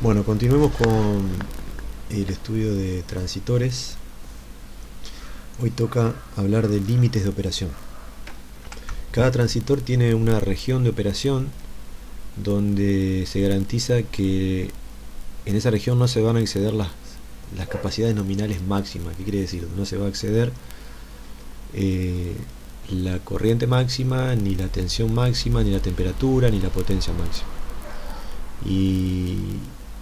Bueno, continuemos con el estudio de transitores. Hoy toca hablar de límites de operación. Cada transitor tiene una región de operación donde se garantiza que en esa región no se van a exceder las capacidades nominales máximas. ¿Qué quiere decir? No se va a exceder la corriente máxima, ni la tensión máxima, ni la temperatura, ni la potencia máxima. Y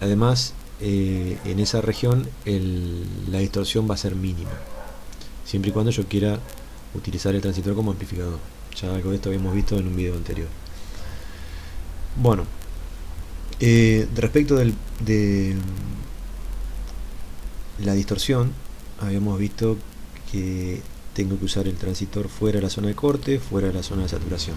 además, en esa región la distorsión va a ser mínima, siempre y cuando yo quiera utilizar el transitor como amplificador. Ya algo de esto habíamos visto en un video anterior. Bueno, respecto de la distorsión, habíamos visto que tengo que usar el transitor fuera de la zona de corte, fuera de la zona de saturación.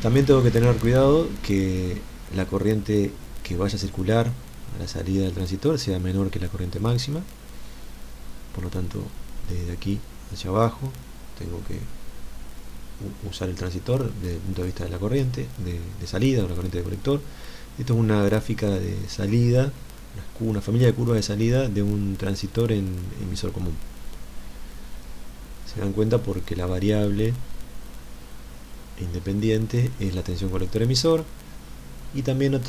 También tengo que tener cuidado que la corriente que vaya a circular a la salida del transitor sea menor que la corriente máxima. Por lo tanto, desde aquí hacia abajo tengo que usar el transitor desde el punto de vista de la corriente de salida o la corriente de colector. Esto es una gráfica de salida, una familia de curvas de salida de un transitor en emisor común. Se dan cuenta porque la variable independiente es la tensión colector emisor. Y también otra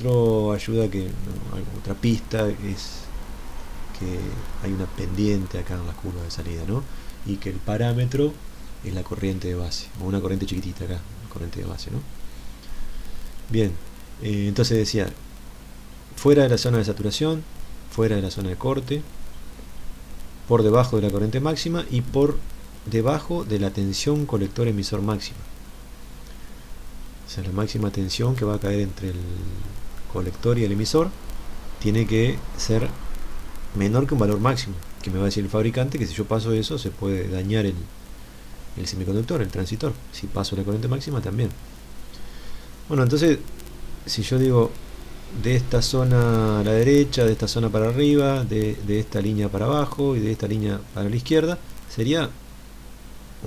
pista es que hay una pendiente acá en las curvas de salida, ¿no? Y que el parámetro es la corriente de base, o una corriente chiquitita acá, corriente de base, ¿no? Bien, entonces decía, fuera de la zona de saturación, fuera de la zona de corte, por debajo de la corriente máxima y por debajo de la tensión colector emisor máxima. O sea, la máxima tensión que va a caer entre el colector y el emisor tiene que ser menor que un valor máximo, que me va a decir el fabricante que si yo paso eso se puede dañar el semiconductor, el transitor. Si paso la corriente máxima también. Bueno, entonces si yo digo de esta zona a la derecha, de esta zona para arriba, de esta línea para abajo y de esta línea para la izquierda, sería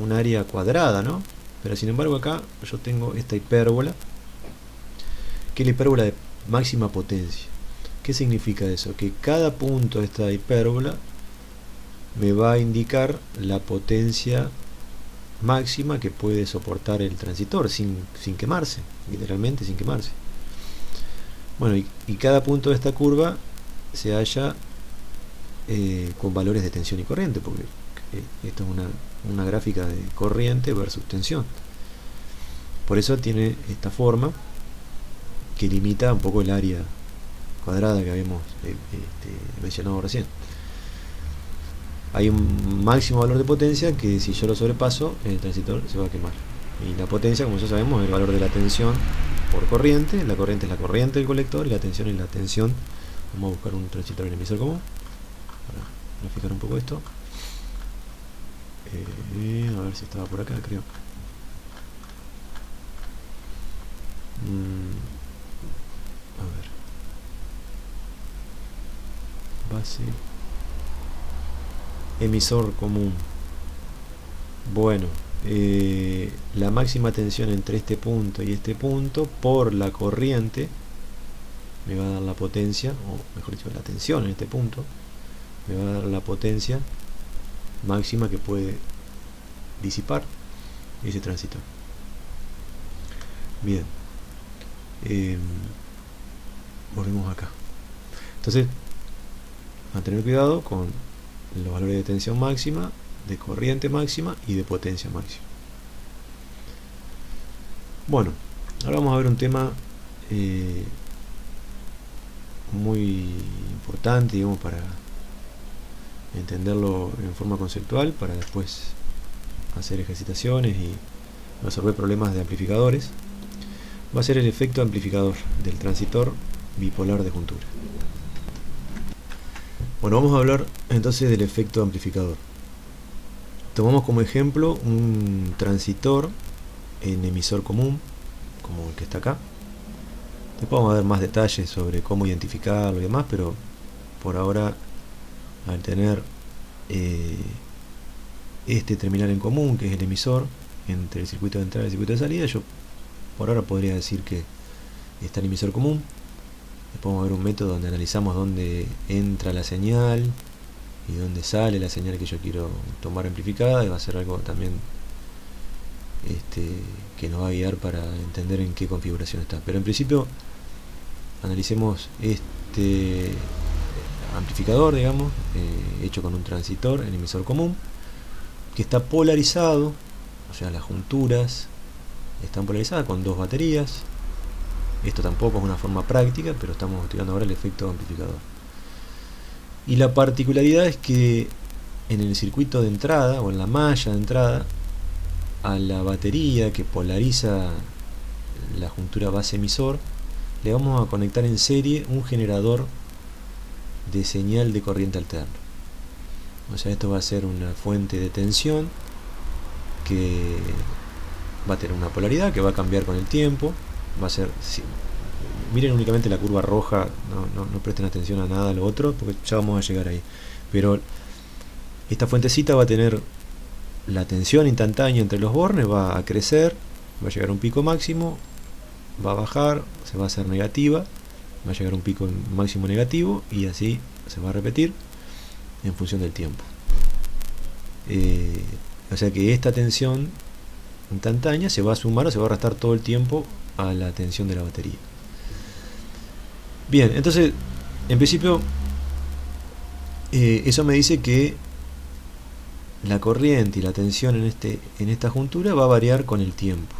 un área cuadrada, ¿no? Pero sin embargo acá yo tengo esta hipérbola, que es la hipérbola de máxima potencia. ¿Qué significa eso? Que cada punto de esta hipérbola me va a indicar la potencia máxima que puede soportar el transitor sin quemarse, literalmente sin quemarse. Bueno, y cada punto de esta curva se halla con valores de tensión y corriente, porque esto es una gráfica de corriente versus tensión. Por eso tiene esta forma que limita un poco el área cuadrada que habíamos mencionado recién. Hay un máximo valor de potencia que si yo lo sobrepaso, el transitor se va a quemar. Y la potencia, como ya sabemos, es el valor de la tensión por corriente. La corriente es la corriente del colector y la tensión es la tensión. Vamos a buscar un transitor en emisor común para graficar un poco esto. A ver si estaba por acá, creo. A ver. Base. Emisor común. Bueno, la máxima tensión entre este punto y este punto por la corriente me va a dar la potencia, o mejor dicho, la tensión en este punto me va a dar la potencia máxima que puede disipar ese transitor. Bien, volvemos acá. Entonces, a tener cuidado con los valores de tensión máxima, de corriente máxima y de potencia máxima. Bueno, ahora vamos a ver un tema muy importante, digamos, para entenderlo en forma conceptual, para después hacer ejercitaciones y resolver problemas de amplificadores. Va a ser el efecto amplificador del transitor bipolar de juntura. Bueno, vamos a hablar entonces del efecto amplificador. Tomamos como ejemplo un transitor en emisor común, como el que está acá. Después vamos a ver más detalles sobre cómo identificarlo y demás, pero por ahora, al tener este terminal en común, que es el emisor, entre el circuito de entrada y el circuito de salida, yo por ahora podría decir que está el emisor común. Después vamos a ver un método donde analizamos dónde entra la señal y dónde sale la señal que yo quiero tomar amplificada, y va a ser algo también que nos va a guiar para entender en qué configuración está. Pero en principio analicemos este amplificador, digamos, hecho con un transistor en emisor común, que está polarizado, o sea, las junturas están polarizadas con dos baterías. Esto tampoco es una forma práctica, pero estamos estudiando ahora el efecto amplificador. Y la particularidad es que en el circuito de entrada, o en la malla de entrada, a la batería que polariza la juntura base emisor, le vamos a conectar en serie un generador de señal de corriente alterna. O sea, esto va a ser una fuente de tensión que va a tener una polaridad que va a cambiar con el tiempo. Va a ser, miren únicamente la curva roja, no presten atención a nada a lo otro, porque ya vamos a llegar ahí. Pero esta fuentecita va a tener la tensión instantánea entre los bornes, va a crecer, va a llegar a un pico máximo, va a bajar, se va a hacer negativa, va a llegar a un pico máximo negativo, y así se va a repetir en función del tiempo. O sea que esta tensión instantánea se va a sumar o se va a restar todo el tiempo a la tensión de la batería. Bien, entonces en principio eso me dice que la corriente y la tensión en esta juntura va a variar con el tiempo.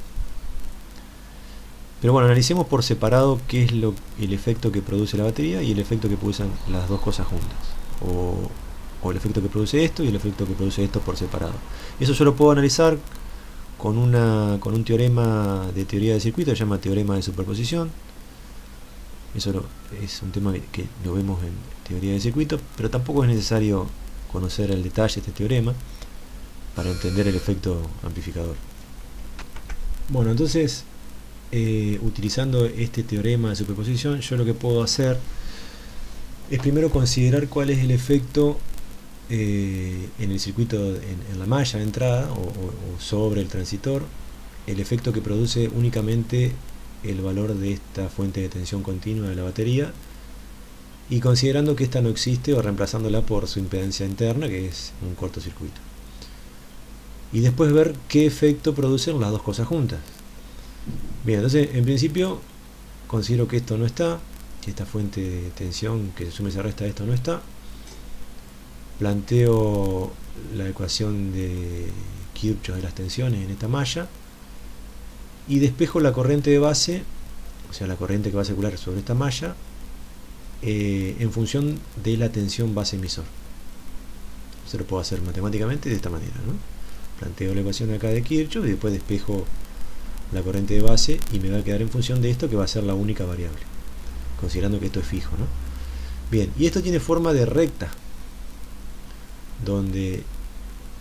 Pero bueno, analicemos por separado qué es el efecto que produce la batería y el efecto que producen las dos cosas juntas, o el efecto que produce esto y el efecto que produce esto por separado. Eso yo lo puedo analizar con un teorema de teoría de circuito que se llama teorema de superposición. Eso es un tema que lo vemos en teoría de circuito, pero tampoco es necesario conocer al detalle este teorema para entender el efecto amplificador. Bueno, entonces utilizando este teorema de superposición, yo lo que puedo hacer es primero considerar cuál es el efecto en el circuito, en la malla de entrada o sobre el transistor, el efecto que produce únicamente el valor de esta fuente de tensión continua de la batería, y considerando que esta no existe, o reemplazándola por su impedancia interna, que es un cortocircuito. Y después ver qué efecto producen las dos cosas juntas. Bien, entonces en principio considero que esto no está, que esta fuente de tensión que se suma y se resta, esto no está. Planteo la ecuación de Kirchhoff de las tensiones en esta malla y despejo la corriente de base, o sea, la corriente que va a circular sobre esta malla, en función de la tensión base emisor. Se lo puedo hacer matemáticamente de esta manera, ¿no? Planteo la ecuación acá de Kirchhoff y después despejo la corriente de base, y me va a quedar en función de esto, que va a ser la única variable, considerando que esto es fijo, ¿no? Bien, y esto tiene forma de recta, donde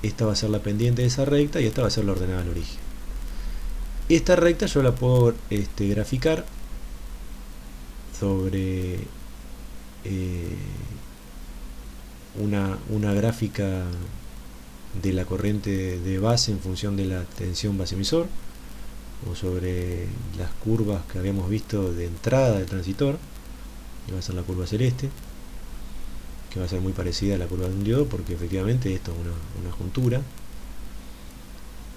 esta va a ser la pendiente de esa recta y esta va a ser la ordenada al origen. Esta recta yo la puedo graficar sobre una gráfica de la corriente de base en función de la tensión base emisor, o sobre las curvas que habíamos visto de entrada del transistor, que va a ser la curva celeste, que va a ser muy parecida a la curva de un diodo, porque efectivamente esto es una juntura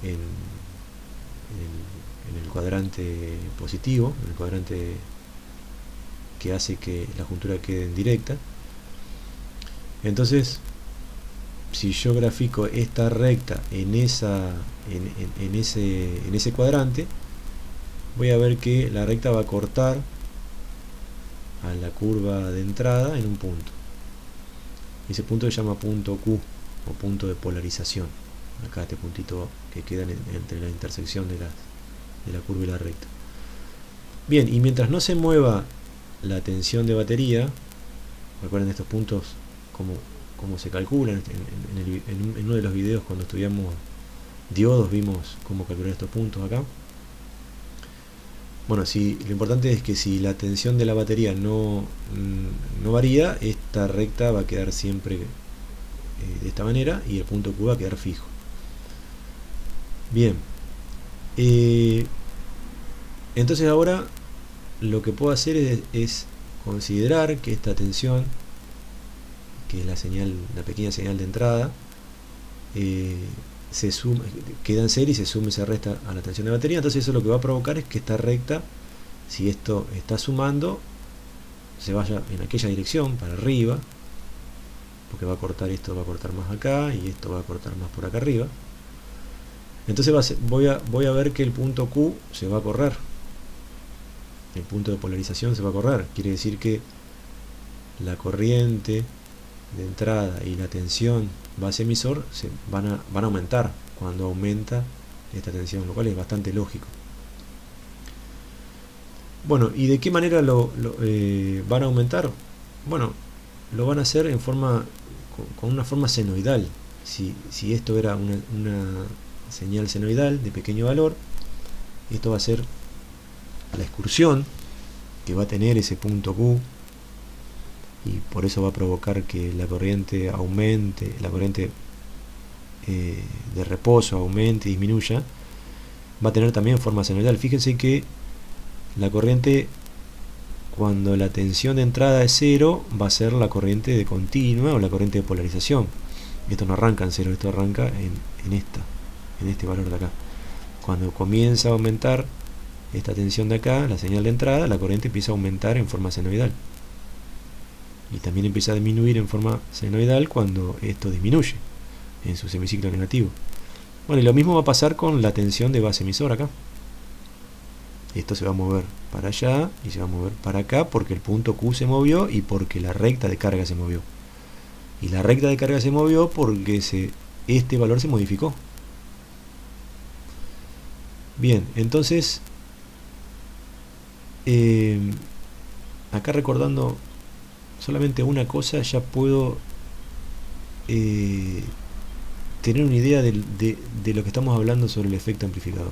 en el cuadrante positivo, en el cuadrante que hace que la juntura quede en directa. Entonces, si yo grafico esta recta en ese cuadrante, voy a ver que la recta va a cortar a la curva de entrada en un punto. Ese punto se llama punto Q, o punto de polarización. Acá este puntito que queda entre la intersección de la curva y la recta. Bien, y mientras no se mueva la tensión de batería, recuerden estos puntos cómo se calculan. En uno de los videos cuando estudiamos diodos vimos cómo calcular estos puntos acá. Bueno, lo importante es que si la tensión de la batería no varía, esta recta va a quedar siempre de esta manera, y el punto Q va a quedar fijo. Bien, entonces ahora lo que puedo hacer es considerar que esta tensión, que es la pequeña señal de entrada, se suma, queda en serie y se suma y se resta a la tensión de batería. Entonces eso lo que va a provocar es que esta recta, si esto está sumando, se vaya en aquella dirección para arriba, porque va a cortar esto, va a cortar más acá y esto va a cortar más por acá arriba. Entonces voy a ver que el punto Q se va a correr, el punto de polarización se va a correr. Quiere decir que la corriente de entrada y la tensión base emisor van a aumentar cuando aumenta esta tensión, lo cual es bastante lógico. Bueno, ¿y de qué manera van a aumentar? Bueno, lo van a hacer con una forma senoidal. Si esto era una señal senoidal de pequeño valor, esto va a ser la excursión que va a tener ese punto Q, y por eso va a provocar que la corriente aumente, la corriente de reposo aumente y disminuya. Va a tener también forma senoidal. Fíjense que la corriente, cuando la tensión de entrada es 0, va a ser la corriente de continua o la corriente de polarización. Esto no arranca en 0, esto arranca en este valor de acá. Cuando comienza a aumentar esta tensión de acá, la señal de entrada, la corriente empieza a aumentar en forma senoidal. Y también empieza a disminuir en forma senoidal cuando esto disminuye en su semiciclo negativo. Bueno, y lo mismo va a pasar con la tensión de base emisor acá. Esto se va a mover para allá y se va a mover para acá porque el punto Q se movió y porque la recta de carga se movió. Y la recta de carga se movió porque este valor se modificó. Bien, entonces acá recordando solamente una cosa, ya puedo tener una idea de lo que estamos hablando sobre el efecto amplificador.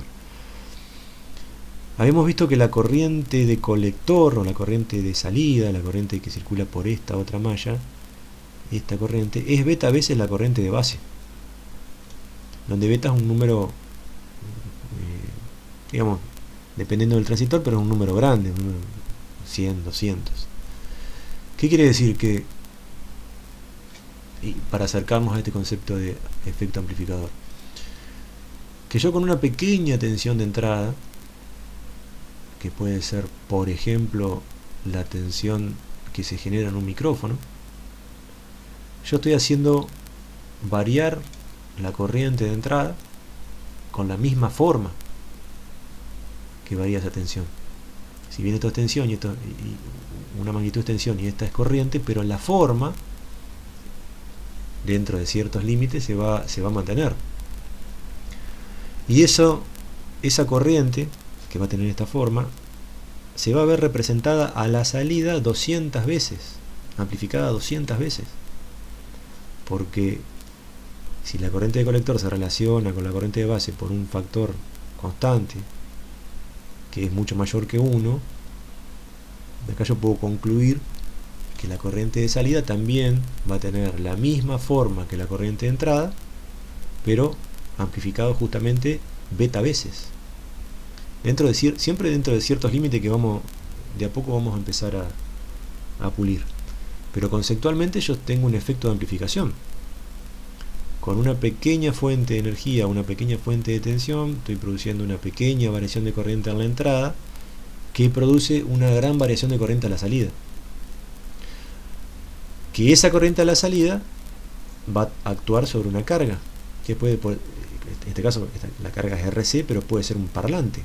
Habíamos visto que la corriente de colector o la corriente de salida, la corriente que circula por esta otra malla, esta corriente es beta veces la corriente de base, donde beta es un número, digamos, dependiendo del transistor, pero es un número grande, un número 100, 200. ¿Qué quiere decir? Que, y para acercarnos a este concepto de efecto amplificador, que yo con una pequeña tensión de entrada, que puede ser, por ejemplo, la tensión que se genera en un micrófono, yo estoy haciendo variar la corriente de entrada con la misma forma que varía esa tensión. Si bien esto es tensión y una magnitud es tensión y esta es corriente, pero la forma, dentro de ciertos límites, se va a mantener. Y esa corriente que va a tener esta forma se va a ver representada a la salida 200 veces, amplificada 200 veces, porque si la corriente de colector se relaciona con la corriente de base por un factor constante que es mucho mayor que 1, de acá yo puedo concluir que la corriente de salida también va a tener la misma forma que la corriente de entrada, pero amplificado justamente beta veces, siempre dentro de ciertos límites que de a poco vamos a empezar a pulir. Pero conceptualmente yo tengo un efecto de amplificación. Con una pequeña fuente de energía, una pequeña fuente de tensión, estoy produciendo una pequeña variación de corriente en la entrada que produce una gran variación de corriente a la salida. Que esa corriente a la salida va a actuar sobre una carga, que en este caso la carga es RC, pero puede ser un parlante.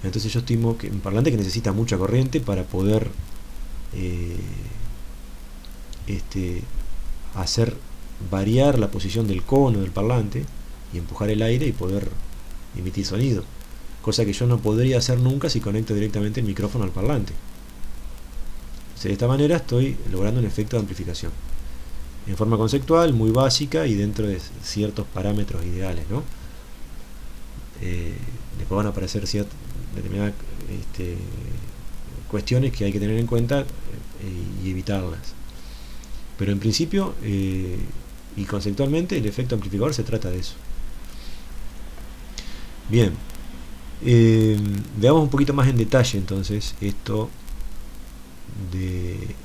Entonces yo estimo que un parlante que necesita mucha corriente para poder hacer variar la posición del cono del parlante y empujar el aire y poder emitir sonido, cosa que yo no podría hacer nunca si conecto directamente el micrófono al parlante. Entonces, de esta manera estoy logrando un efecto de amplificación en forma conceptual, muy básica y dentro de ciertos parámetros ideales, ¿no? Después van a aparecer determinadas cuestiones que hay que tener en cuenta y evitarlas, pero en principio y conceptualmente el efecto amplificador se trata de eso. Bien, veamos un poquito más en detalle entonces esto de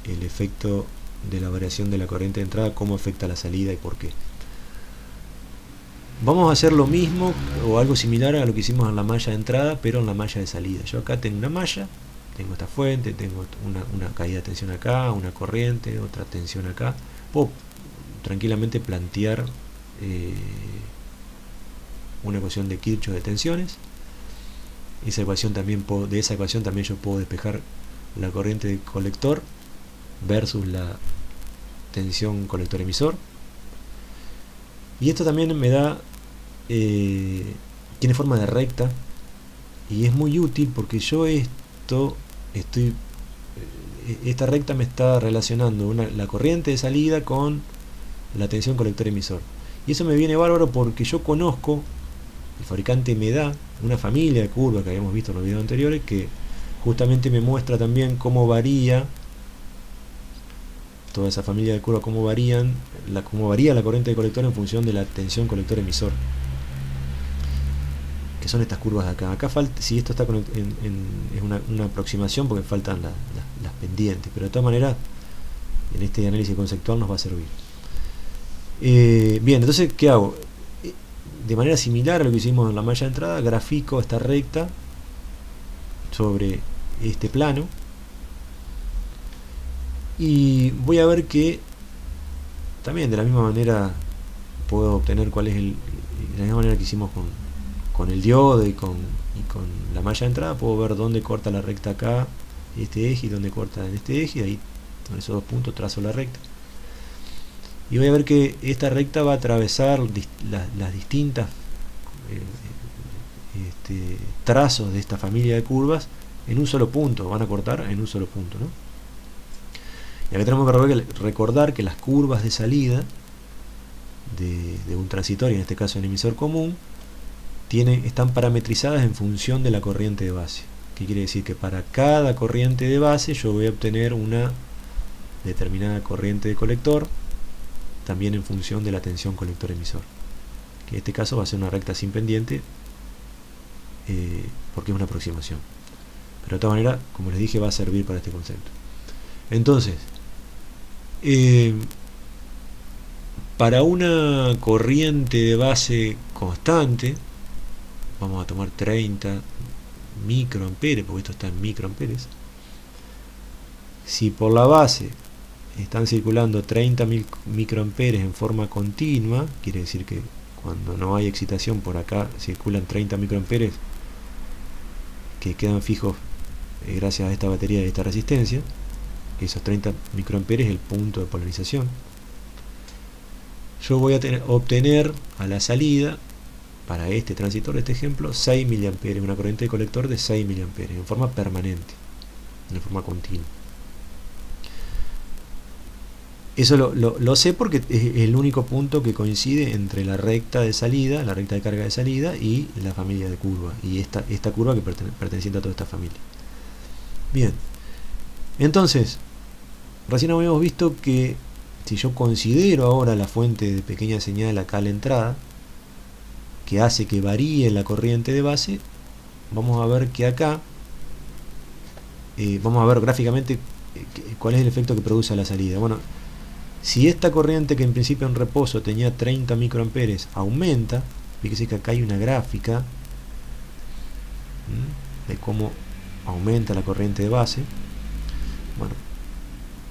el efecto de la variación de la corriente de entrada, cómo afecta la salida y por qué. Vamos a hacer lo mismo o algo similar a lo que hicimos en la malla de entrada, pero en la malla de salida. Yo acá tengo una malla, tengo esta fuente, tengo una caída de tensión acá, una corriente, otra tensión acá. Puedo tranquilamente plantear una ecuación de Kirchhoff de tensiones. De esa ecuación también yo puedo despejar la corriente de colector versus la tensión colector emisor. Y esto también me da, tiene forma de recta y es muy útil porque yo esta recta me está relacionando la corriente de salida con la tensión colector emisor. Y eso me viene bárbaro porque yo conozco, el fabricante me da una familia de curvas que habíamos visto en los videos anteriores que justamente me muestra también cómo varía toda esa familia de curvas, cómo varía la corriente de colector en función de la tensión colector emisor, que son estas curvas de acá. Acá falta, si esto está es una aproximación porque faltan las pendientes, pero de todas maneras en este análisis conceptual nos va a servir. Bien, entonces ¿qué hago? De manera similar a lo que hicimos en la malla de entrada, grafico esta recta sobre este plano y voy a ver que también de la misma manera puedo obtener cuál es de la misma manera que hicimos con el diodo y con la malla de entrada, puedo ver dónde corta la recta acá este eje y dónde corta en este eje, y ahí con esos dos puntos trazo la recta. Y voy a ver que esta recta va a atravesar las distintas trazos de esta familia de curvas en un solo punto, van a cortar en un solo punto, ¿no? Y acá tenemos que recordar que las curvas de salida de un transitorio, en este caso el emisor común, están parametrizadas en función de la corriente de base. ¿Qué quiere decir? Que para cada corriente de base yo voy a obtener una determinada corriente de colector, también en función de la tensión colector emisor, que en este caso va a ser una recta sin pendiente porque es una aproximación, pero de todas maneras, como les dije, va a servir para este concepto. Entonces, para una corriente de base constante, vamos a tomar 30 microamperes, porque esto está en microamperes. Si por la base están circulando 30 microamperes en forma continua, quiere decir que cuando no hay excitación por acá circulan 30 microamperes que quedan fijos gracias a esta batería y esta resistencia. Esos 30 microamperes es el punto de polarización. Yo voy a obtener a la salida, para este transitor, este ejemplo, 6 miliamperes, una corriente de colector de 6 miliamperes en forma permanente, en forma continua. Eso lo sé porque es el único punto que coincide entre la recta de salida, la recta de carga de salida, y la familia de curvas, y esta curva que perteneciente a toda esta familia. Bien, entonces, recién habíamos visto que si yo considero ahora la fuente de pequeña señal acá a la entrada, que hace que varíe la corriente de base, vamos a ver que acá, vamos a ver gráficamente cuál es el efecto que produce a la salida. Bueno, si esta corriente que en principio en reposo tenía 30 microamperes aumenta, fíjese que acá hay una gráfica de cómo aumenta la corriente de base. Bueno,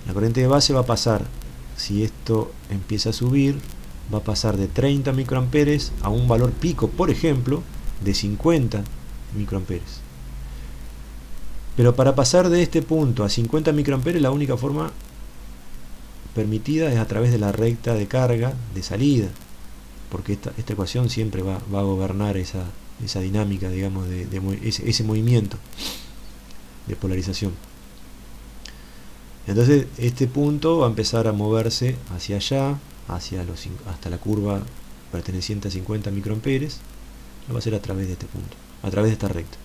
la corriente de base va a pasar, si esto empieza a subir, va a pasar de 30 microamperes a un valor pico, por ejemplo, de 50 microamperes. Pero para pasar de este punto a 50 microamperes, la única forma permitida es a través de la recta de carga de salida, porque esta ecuación siempre va a gobernar esa dinámica, digamos, ese movimiento de polarización. Entonces este punto va a empezar a moverse hacia allá, hasta la curva perteneciente a 50 microamperes. Lo va a hacer a través de este punto, a través de esta recta.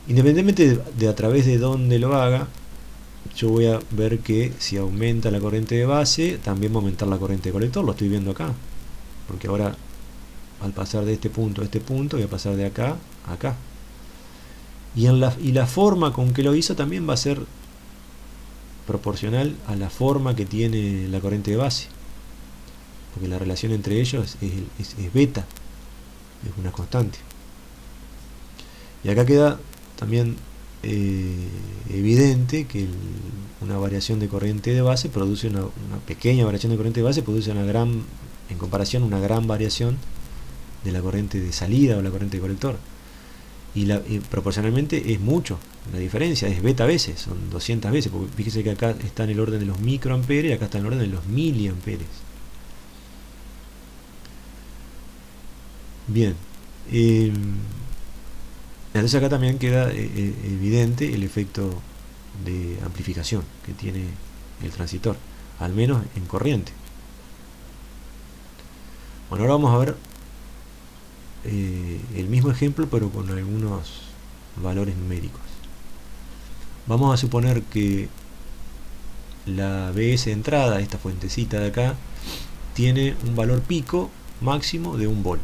Independientemente de a través de dónde lo haga, yo voy a ver que si aumenta la corriente de base, también va a aumentar la corriente de colector. Lo estoy viendo acá, porque ahora al pasar de este punto a este punto, voy a pasar de acá a acá. Y la forma con que lo hizo también va a ser proporcional a la forma que tiene la corriente de base, porque la relación entre ellos es beta, es una constante. Y acá queda también evidente que una variación de corriente de base produce una pequeña variación de corriente de base, produce en comparación una gran variación de la corriente de salida o la corriente de colector. Y proporcionalmente es mucho, la diferencia es beta veces, son 200 veces, porque fíjese que acá está en el orden de los microamperes y acá está en el orden de los miliamperes. Bien, entonces acá también queda evidente el efecto de amplificación que tiene el transistor, al menos en corriente. Bueno, ahora vamos a ver el mismo ejemplo, pero con algunos valores numéricos. Vamos a suponer que la BS de entrada, esta fuentecita de acá, tiene un valor pico máximo de 1 volt.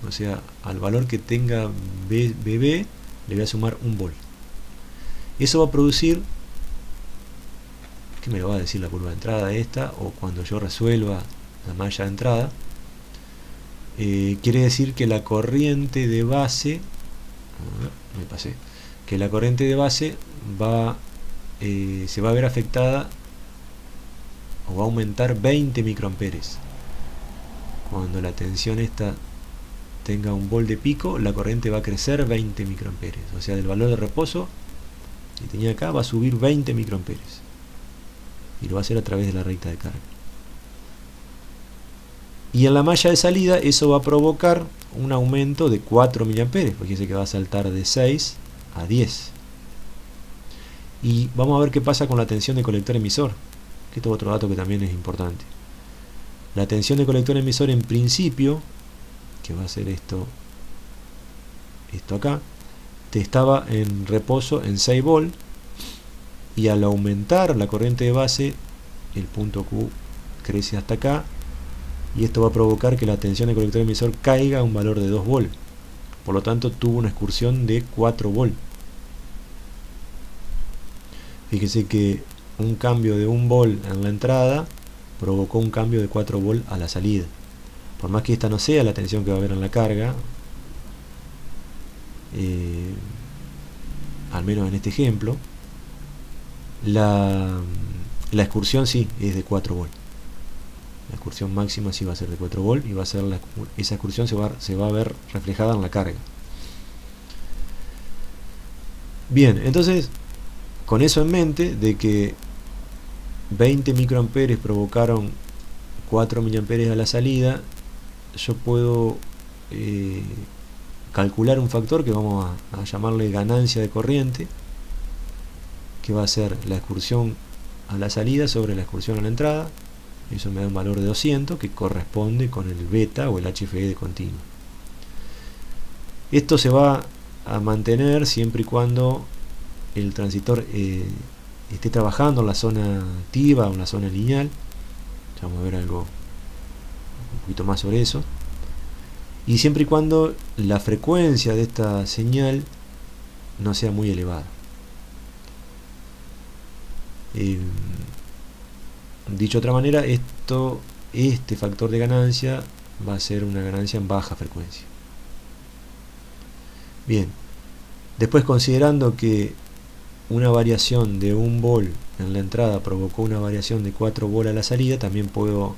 O sea, al valor que tenga BB le voy a sumar 1 volt. Eso va a producir, que me lo va a decir la curva de entrada esta, o cuando yo resuelva la malla de entrada, quiere decir que la corriente de base, que la corriente de base se va a ver afectada o va a aumentar 20 microamperes. Cuando la tensión esta tenga 1 volt de pico, la corriente va a crecer 20 microamperes, o sea, del valor de reposo que tenía acá va a subir 20 microamperes, y lo va a hacer a través de la recta de carga. Y en la malla de salida eso va a provocar un aumento de 4 miliamperes, porque dice que va a saltar de 6 a 10. Y vamos a ver qué pasa con la tensión de colector emisor, que esto es otro dato que también es importante. La tensión de colector emisor en principio, que va a ser esto acá, estaba en reposo en 6 volt, y al aumentar la corriente de base el punto Q crece hasta acá, y esto va a provocar que la tensión de colector emisor caiga a un valor de 2 volt. Por lo tanto tuvo una excursión de 4 volt. Fíjese que un cambio de 1 volt en la entrada provocó un cambio de 4 volt a la salida. Por más que esta no sea la tensión que va a haber en la carga, al menos en este ejemplo, la excursión sí es de 4 volt. La excursión máxima sí va a ser de 4 volt, y va a ser esa excursión se va a ver reflejada en la carga. Bien, entonces, con eso en mente, de que 20 microamperes provocaron 4 miliamperes a la salida, yo puedo calcular un factor que vamos a llamarle ganancia de corriente, que va a ser la excursión a la salida sobre la excursión a la entrada. Eso me da un valor de 200, que corresponde con el beta o el HFE de continuo. Esto se va a mantener siempre y cuando el transistor esté trabajando en la zona activa o en la zona lineal. Ya vamos a ver algo un poquito más sobre eso. Y siempre y cuando la frecuencia de esta señal no sea muy elevada. Dicho de otra manera, este factor de ganancia va a ser una ganancia en baja frecuencia. Bien, después, considerando que una variación de 1 volt en la entrada provocó una variación de 4 volt a la salida, también puedo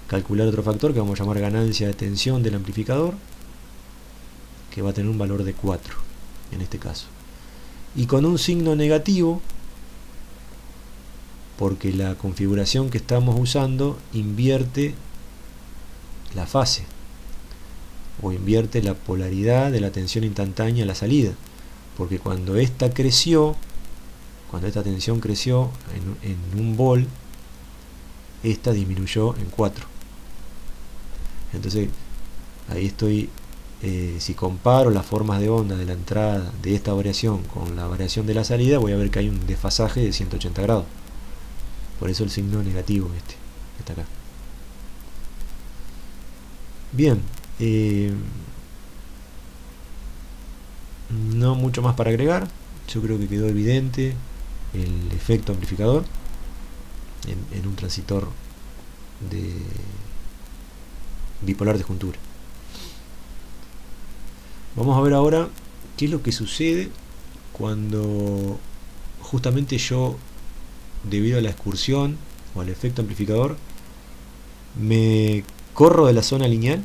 calcular otro factor que vamos a llamar ganancia de tensión del amplificador, que va a tener un valor de 4 en este caso, y con un signo negativo, porque la configuración que estamos usando invierte la fase, o invierte la polaridad de la tensión instantánea a la salida, porque cuando esta tensión creció en 1 volt, esta disminuyó en 4. Entonces ahí estoy, si comparo las formas de onda de la entrada de esta variación con la variación de la salida, voy a ver que hay un desfasaje de 180 grados. Por eso el signo negativo que está acá. Bien, No mucho más para agregar. Yo creo que quedó evidente el efecto amplificador en un transitor de bipolar de juntura. Vamos a ver ahora qué es lo que sucede cuando justamente yo, debido a la excursión o al efecto amplificador, me corro de la zona lineal,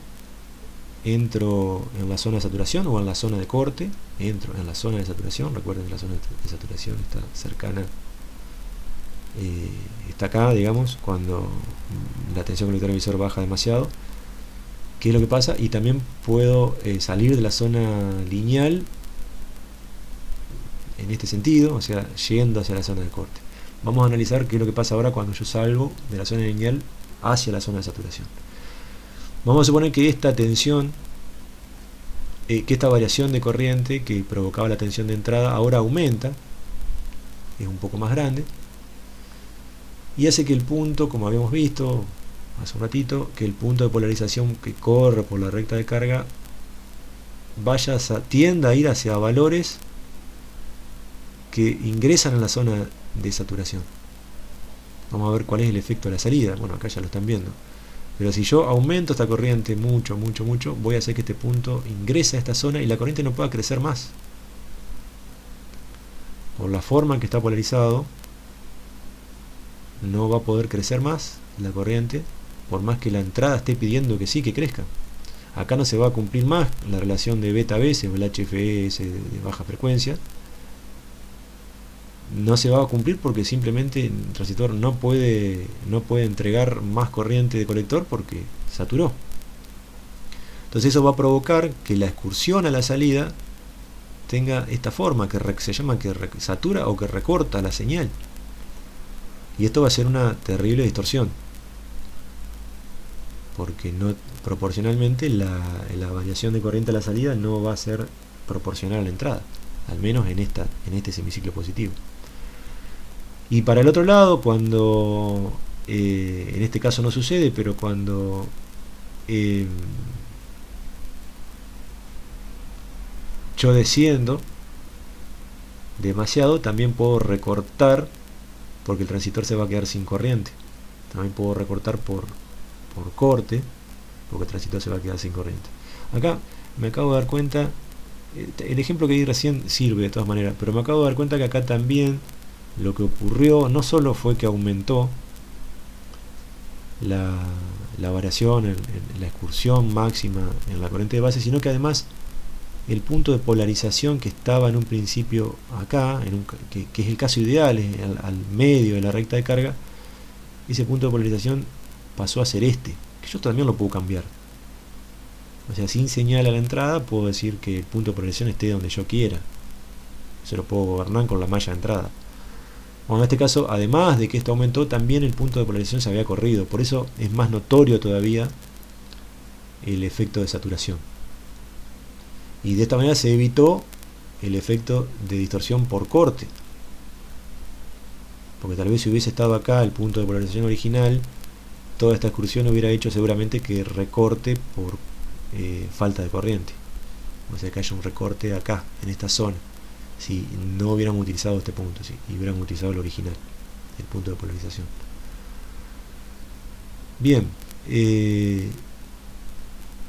entro en la zona de saturación o en la zona de corte, entro en la zona de saturación. Recuerden que la zona de saturación está cercana, está acá, digamos, cuando la tensión colector emisor baja demasiado. ¿Qué es lo que pasa? Y también puedo salir de la zona lineal en este sentido, o sea, yendo hacia la zona de corte. Vamos a analizar qué es lo que pasa ahora cuando yo salgo de la zona lineal hacia la zona de saturación. Vamos a suponer que esta tensión, que esta variación de corriente que provocaba la tensión de entrada ahora aumenta, es un poco más grande, y hace que el punto, como habíamos visto hace un ratito, que el punto de polarización que corre por la recta de carga tienda a ir hacia valores que ingresan en la zona de saturación. Vamos a ver cuál es el efecto de la salida. Bueno, acá ya lo están viendo. Pero si yo aumento esta corriente mucho, voy a hacer que este punto ingrese a esta zona y la corriente no pueda crecer más. Por la forma en que está polarizado, no va a poder crecer más la corriente, por más que la entrada esté pidiendo que sí, que crezca. Acá no se va a cumplir más la relación de beta B, o el HFS de baja frecuencia. No se va a cumplir porque simplemente el transistor no puede entregar más corriente de colector porque saturó. Entonces eso va a provocar que la excursión a la salida tenga esta forma que se llama que satura o que recorta la señal. Y esto va a ser una terrible distorsión, porque proporcionalmente la variación de corriente a la salida no va a ser proporcional a la entrada, al menos en este semiciclo positivo. Y para el otro lado, cuando en este caso no sucede, pero cuando yo desciendo demasiado, también puedo recortar, porque el transistor se va a quedar sin corriente. También puedo recortar por corte, porque el transistor se va a quedar sin corriente. Acá me acabo de dar cuenta, el ejemplo que di recién sirve de todas maneras, pero me acabo de dar cuenta que acá también lo que ocurrió no solo fue que aumentó la variación, en la excursión máxima en la corriente de base, sino que además el punto de polarización que estaba en un principio acá, que es el caso ideal, al medio de la recta de carga, ese punto de polarización pasó a ser que yo también lo puedo cambiar. O sea, sin señal a la entrada puedo decir que el punto de polarización esté donde yo quiera. Eso lo puedo gobernar con la malla de entrada. Bueno, en este caso, además de que esto aumentó, también el punto de polarización se había corrido. Por eso es más notorio todavía el efecto de saturación. Y de esta manera se evitó el efecto de distorsión por corte. Porque tal vez si hubiese estado acá el punto de polarización original, toda esta excursión hubiera hecho seguramente que recorte por falta de corriente. O sea que haya un recorte acá, en esta zona, si no hubiéramos utilizado este punto, y hubiéramos utilizado el original, el punto de polarización. Bien,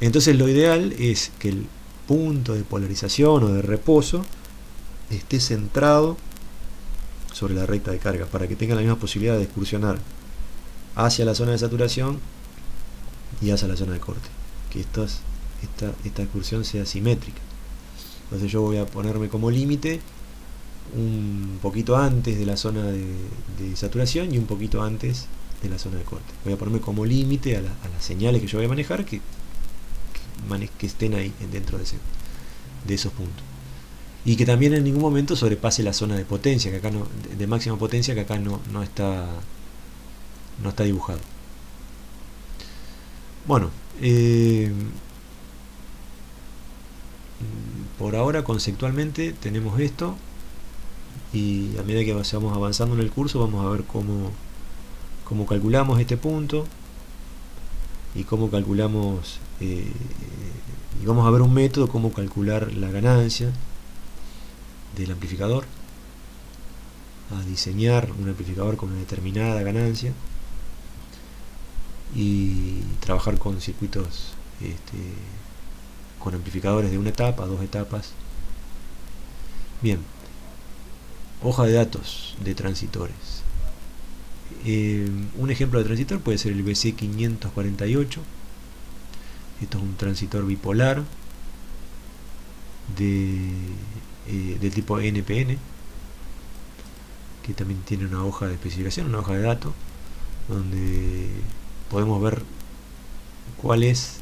entonces lo ideal es que el punto de polarización o de reposo esté centrado sobre la recta de carga, para que tenga la misma posibilidad de excursionar hacia la zona de saturación y hacia la zona de corte, que esta excursión sea simétrica. Entonces yo voy a ponerme como límite un poquito antes de la zona de saturación y un poquito antes de la zona de corte. Voy a ponerme como límite a las señales que yo voy a manejar que estén ahí dentro de esos puntos. Y que también en ningún momento sobrepase la zona de potencia, que acá de máxima potencia, que acá no está dibujado. Bueno, por ahora conceptualmente tenemos esto, y a medida que vamos avanzando en el curso vamos a ver cómo calculamos este punto y cómo calculamos y vamos a ver un método cómo calcular la ganancia del amplificador, a diseñar un amplificador con una determinada ganancia y trabajar con circuitos con amplificadores de una etapa, dos etapas. Bien, hoja de datos de transitores. Un ejemplo de transistor puede ser el BC548. Esto es un transistor bipolar del tipo NPN, que también tiene una hoja de especificación, una hoja de datos, donde podemos ver cuáles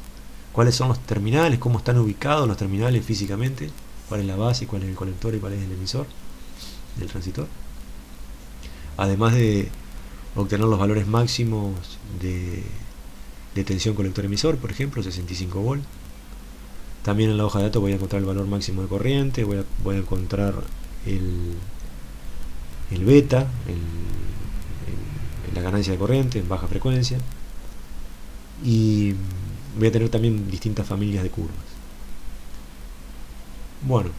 son los terminales, cómo están ubicados los terminales físicamente, cuál es la base, cuál es el colector y cuál es el emisor del transistor. Además de obtener los valores máximos de tensión colector-emisor, por ejemplo, 65 volt. También en la hoja de datos voy a encontrar el valor máximo de corriente, voy a encontrar el beta, la ganancia de corriente en baja frecuencia, y voy a tener también distintas familias de curvas. Bueno,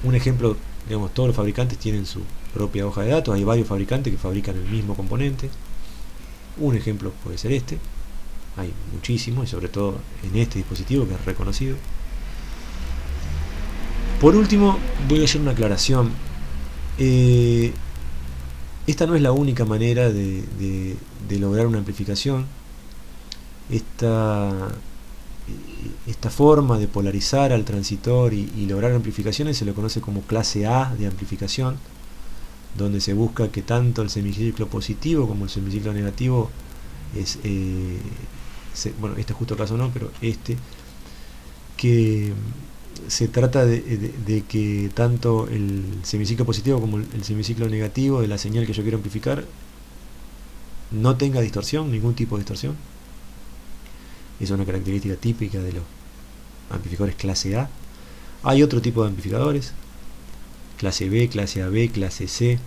un ejemplo, digamos, todos los fabricantes tienen su propia hoja de datos, hay varios fabricantes que fabrican el mismo componente. Un ejemplo puede ser este, hay muchísimos, y sobre todo en este dispositivo que es reconocido. Por último, voy a hacer una aclaración. Esta no es la única manera de lograr una amplificación. Esta forma de polarizar al transistor y lograr amplificaciones se lo conoce como clase A de amplificación, donde se busca que tanto el semiciclo positivo como el semiciclo negativo bueno, este justo caso no, pero que se trata de que tanto el semiciclo positivo como el semiciclo negativo de la señal que yo quiero amplificar no tenga distorsión, ningún tipo de distorsión. Es una característica típica de los amplificadores clase A. Hay otro tipo de amplificadores, clase B, clase AB, clase C,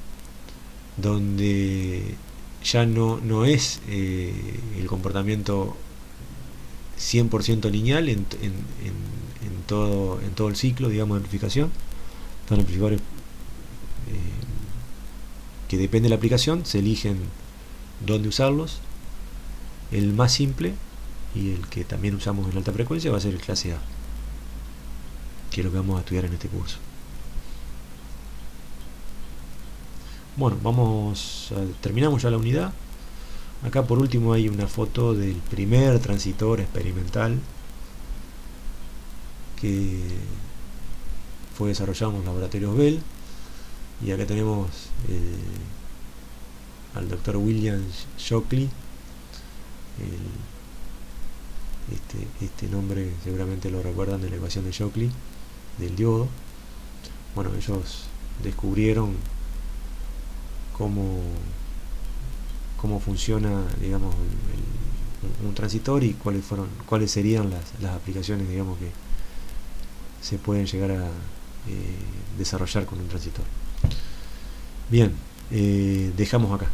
donde ya no es el comportamiento 100% lineal en todo el ciclo, digamos, de amplificación. Son amplificadores que depende de la aplicación, se eligen dónde usarlos. El más simple y el que también usamos en alta frecuencia va a ser el clase A, que es lo que vamos a estudiar en este curso. Bueno, terminamos ya la unidad. Acá por último hay una foto del primer transistor experimental que fue desarrollado en los laboratorios Bell, y acá tenemos al Dr. William Shockley. Este nombre seguramente lo recuerdan de la ecuación de Shockley del diodo. Bueno, ellos descubrieron cómo funciona, digamos, un transistor y cuáles serían las aplicaciones, digamos, que se pueden llegar a desarrollar con un transistor. Bien, dejamos acá.